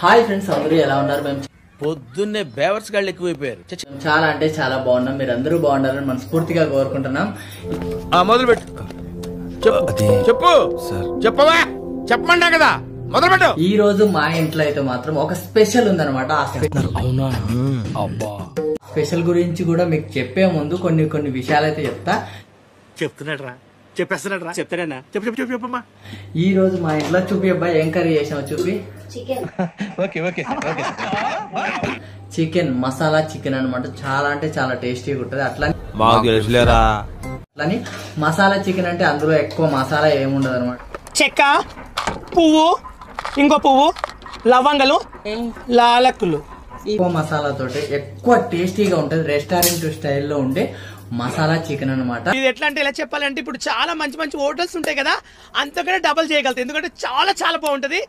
Hi friends, అందరూ ఎలా ఉన్నారు? మేము పొద్దున్నే బేవర్స్ గాళ్ళు ఎక్కువైపోయారు. చాలా అంటే చాలా బాగున్నాం. మీరు అందరూ బాగుండాలని మనస్ఫూర్తిగా కోరుకుంటున్నాం. మొదలు పెట్టు. చెప్పు చెప్పవా, చెప్పమంటా కదా, మొదలు పెట్టు. ఈ రోజు మా ఇంట్లో అయితే మాత్రం ఒక స్పెషల్ ఉందన్నమాట. స్పెషల్ గురించి కూడా మీకు చెప్పే ముందు కొన్ని విషయాలు అయితే చెప్తున్నాడు చెప్తాడన్నా చెప్పమ్మా. ఈ రోజు మా ఇంట్లో చూపి అబ్బాయి ఏం కర్రీ చేసావు చూపి. చికెన్ మసాలా చికెన్ అనమాట. చాలా అంటే చాలా టేస్టీగా ఉంటుంది. అట్లాని మసాలా చికెన్ అంటే అందులో ఎక్కువ మసాలా ఏముండదు అనమాట. చెక్క, పువ్వు, ఇంకో పువ్వు, లవంగలు, లాలకులు, ఎక్కువ మసాలాతోటి ఎక్కువ టేస్టీగా ఉంటుంది. రెస్టారెంట్ స్టైల్లో ఉండే మసాలా చికెన్ అనమాట. ఇది ఎట్లా అంటే ఎలా చెప్పాలంటే ఇప్పుడు చాలా మంచి మంచి హోటల్స్ ఉంటాయి కదా, అంతకంటే డబల్ చేయగలుగుతాయి. ఎందుకంటే చాలా చాలా బాగుంటది.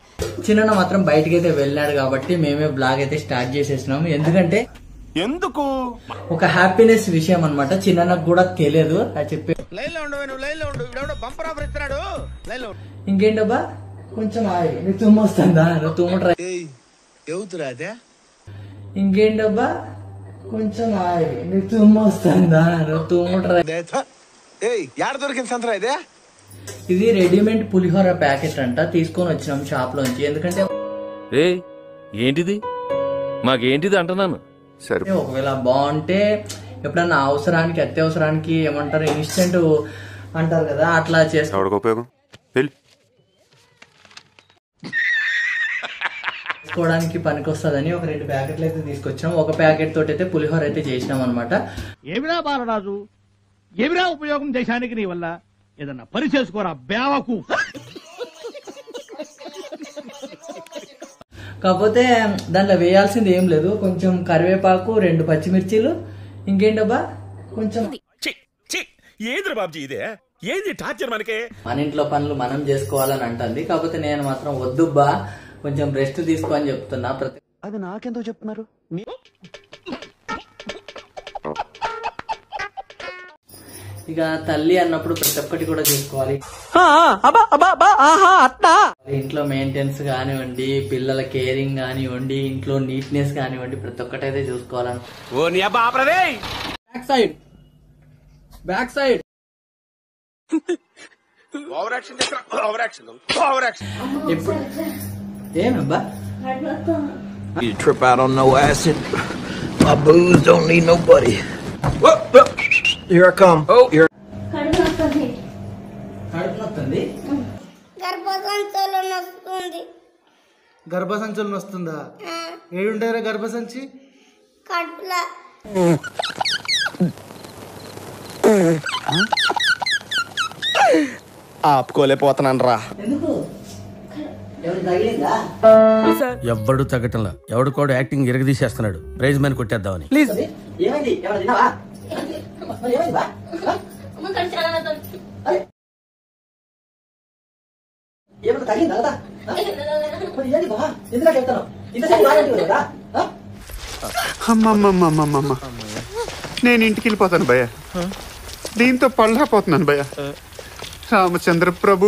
చిన్న మాత్రం బయటకి అయితే వెళ్ళాడు కాబట్టి మేమే బ్లాగ్ అయితే స్టార్ట్ చేసేసినాము. ఎందుకంటే ఒక హ్యాపీనెస్ విషయం అనమాట. చిన్నకు కూడా తెలియదు అది చెప్పి. ఇంకేంటబ్బా కొంచెం నువ్వు తుమ్మొస్తుందా? నువ్వు తుమ్మట్రా. ఇంకేంటబ్బా కొంచెం నువ్వు తుమ్మొస్తుందా? నువ్వు తుమ్మట్రా. ఇది రెడీమేడ్ పులిహోర ప్యాకెట్ అంట. తీసుకొని వచ్చినాం షాప్ లోంచి. ఎందుకంటే ఏంటిది మాకేంటిది అంటున్నాను. సరే, ఒకవేళ బాగుంటే ఎప్పుడన్నా అవసరానికి అత్యవసరానికి ఏమంటారు ఇన్స్టెంట్ అంటారు కదా, అట్లా చేసుకోవడానికి పనికి వస్తుందని ఒక 2 ప్యాకెట్లు అయితే తీసుకొచ్చినాం. ఒక ప్యాకెట్ తోటి అయితే పులిహోర అయితే చేసినాం అనమాట. ఏమిరా బాలరాజు, ఏమిరా ఉపయోగం దేశానికి నీ వల్ల? ఏదన్నా పని చేసుకోరా బేవకు. కాకపోతే దాంట్లో వేయాల్సింది ఏం లేదు. కొంచెం కరివేపాకు, 2 పచ్చిమిర్చీలు, ఇంకేంటబ్బా కొంచెం. మన ఇంట్లో పనులు మనం చేసుకోవాలని అంటుంది. కాకపోతే నేను మాత్రం వద్దుబ్బా కొంచెం రెస్ట్ తీసుకో అని చెప్తున్నా. అది నాకెందుకు చెప్తున్నారు? ఇక తల్లి అన్నప్పుడు ప్రతి ఒక్కటి కూడా చూసుకోవాలి. ఇంట్లో మెయింటెనెన్స్ కానివ్వండి, పిల్లల కేరింగ్ కానివ్వండి, ఇంట్లో నీట్నెస్ కానివ్వండి, ప్రతి ఒక్కటి అయితే చూసుకోవాలని. బ్యాక్ సైడ్ ఇప్పుడు ఏమబ్బా You trip out on no acid. My booze don't need nobody. Here I come. Oh, here. గర్భసంచులు వస్తుందా? ఏడుంటారా గర్భసంచి? కడుపులా. ఆపుకోలేకపోతున్నాను రా. ఎవ్వడు తగ్గటంలా, ఎవడు కూడా యాక్టింగ్ ఇరగదీసేస్తున్నాడు. ప్రైజ్ మ్యాన్ కొట్టేద్దామని. ప్లీజ్ అమ్మమ్మమ్మమ్మమ్మ, నేను ఇంటికి వెళ్ళిపోతాను భయ్య. దీంతో పళ్ళపోతున్నాను భయ్య. రామచంద్ర ప్రభు,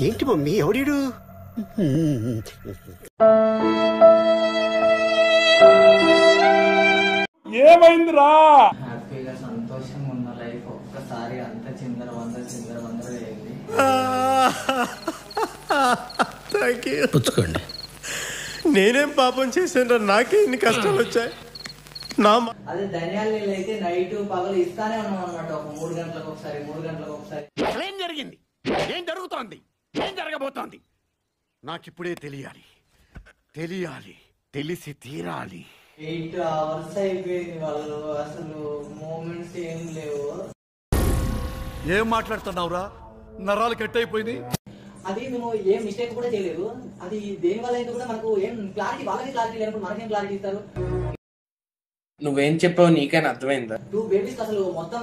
ఏంటి మమ్మీ ఎవడీడు? ఏమైందిరా? హ్యాపీగా సంతోషంగా ఉన్న లైఫ్ ఒక్కసారి అంత చిందర వందర అయింది. పుచ్చుకోండి. నేనేం పాపం చేశాను? నాకే ఇన్ని కష్టాలు వచ్చాయి. అదే ధనియాల నీళ్ళు అయితే నైట్ పగలు ఇస్తానే ఉన్నాం అనమాట. ఒక 3 గంటలకు ఒకసారి, 3 గంటలకు ఒకసారి. ఏం జరిగింది? ఏం జరుగుతోంది? ఏం జరగబోతోంది? నాకిప్పుడే తెలియాలి. తెలిసి తీరాలి. 8 అవర్స్ అయిపోయింది. వాళ్ళు అసలు మూమెంట్స్ ఏం లేవు. ఏం మాట్లాడుతున్నావురా? నరాలు కట్ అయిపోయింది. అది మేము ఏం మిస్టేక్ కూడా చేయలేదు. అది దేని వల్ల అయితే కూడా మనకు ఏం క్లారిటీ, వాళ్ళకి క్లారిటీ లేనప్పుడు మనకేం క్లారిటీ ఇస్తారు? నువ్వేం చెప్పావు నీకైనా అర్థమైందా? 2 బేబీస్ అసలు మొత్తం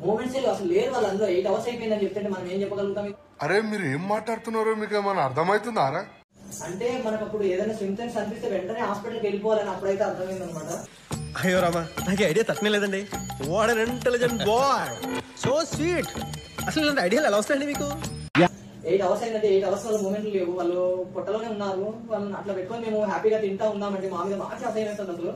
మూమెంట్స్ అసలు లేరు వాళ్ళు, అందులో 8 అవర్స్ అయిపోయిందని చెప్తే మనం ఏం చెప్పగలుగుతాం? అరే మీరు ఏం మాట్లాడుతున్నారో మీకు ఏమైనా అర్థమవుతుందారా? అంటే మనకు అప్పుడు ఏదైనా సిమ్టమ్స్ అనిపిస్తే వెంటనే హాస్పిటల్కి వెళ్ళిపోవాలని అప్పుడైతే అర్థమైంది అనమాట. అయ్యో రామా, నాకు ఐడియా తక్కువ లేదండి. What an intelligent boy, so sweet. అసలు ఇలాంటి ఐడియాలు ఎలా వస్తాయండి మీకు? 8 అవర్స్ అయిందంటే 8 అవర్స్ వాళ్ళ మూమెంట్లు లేవు, వాళ్ళు పొట్టలోనే ఉన్నారు. వాళ్ళని అట్లా పెట్టుకొని మేము హ్యాపీగా తింటా ఉన్నామంటే మా మీద బాగా అసహ్యం అసలు.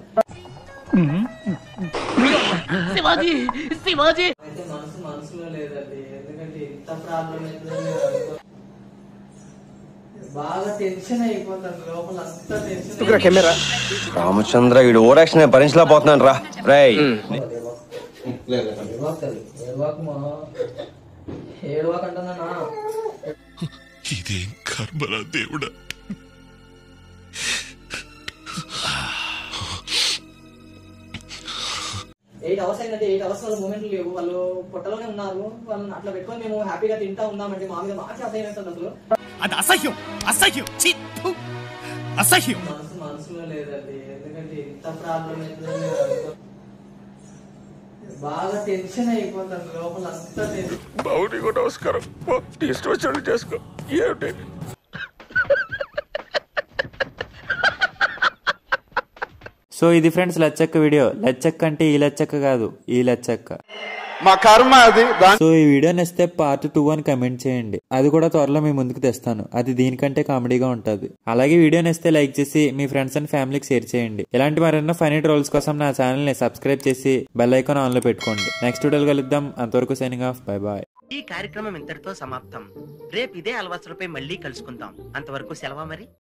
అయితే మనసులో లేదండి, ఎందుకంటే ఇంత ప్రాబ్లం బాగా టెన్షన్ అయిపోతుంది లోపల, అంతా టెన్షన్. రామచంద్ర వీడు ఓరాక్షన్ భరించలేకపోతున్నాను రా. ఏడవాకంటున్నా. ఇదేం కర్మరా దేవుడా. 8 అవర్స్ అయిందంటే 8 అవర్స్ వాళ్ళ మూమెంట్లు లేవు, వాళ్ళు పొట్టలోనే ఉన్నారు. వాళ్ళని అట్లా పెట్టుకొని మేము హ్యాపీగా తింటా ఉన్నామంటే మా మీద బాగా అసహ్యం అసలు. అది అసహ్యం, అసహ్యం, అసహ్యం. మనసులో లేదండి, ఎందుకంటే ఇంత ప్రాబ్లం బాగా టెన్షన్ అయిపోతుంది లోపల, అంతా టెన్షన్. బావుని నమస్కారం, ఇష్టం వచ్చినట్టు చేసుకో. ఏమిటి సో ఇది ఫ్రెండ్స్ లచ్చక్క వీడియో. లచ్చక్క అంటే ఈ లచ్చక్క కాదు, ఈ లచ్చక్క. మా కర్మ అది. సో ఈ వీడియో నచ్చితే పార్ట్ 2 అని కమెంట్ చేయండి, అది కూడా త్వరలో మీ ముందుకు తెస్తాను. అది దీనికంటే కామెడీగా ఉంటది. అలాగే వీడియో నచ్చితే లైక్ చేసి మీ ఫ్రెండ్స్ అండ్ ఫ్యామిలీకి షేర్ చేయండి. ఇలాంటి మరెన్నో ఫనీ ట్రోల్స్ కోసం నా ఛానల్ ని సబ్స్క్రైబ్ చేసి బెల్ ఐకాన్ ఆన్ లో పెట్టుకోండి. నెక్స్ట్ వీడియోలో కలుద్దాం. అంతవరకు సైనింగ్ ఆఫ్, బై బాయ్. ఈ కార్యక్రమం ఇంతటితో సమాప్తం. రేపు ఇదే అలవాట్లపై మళ్ళీ కలుసుకుందాం. అంతవరకు సెలవు మరి.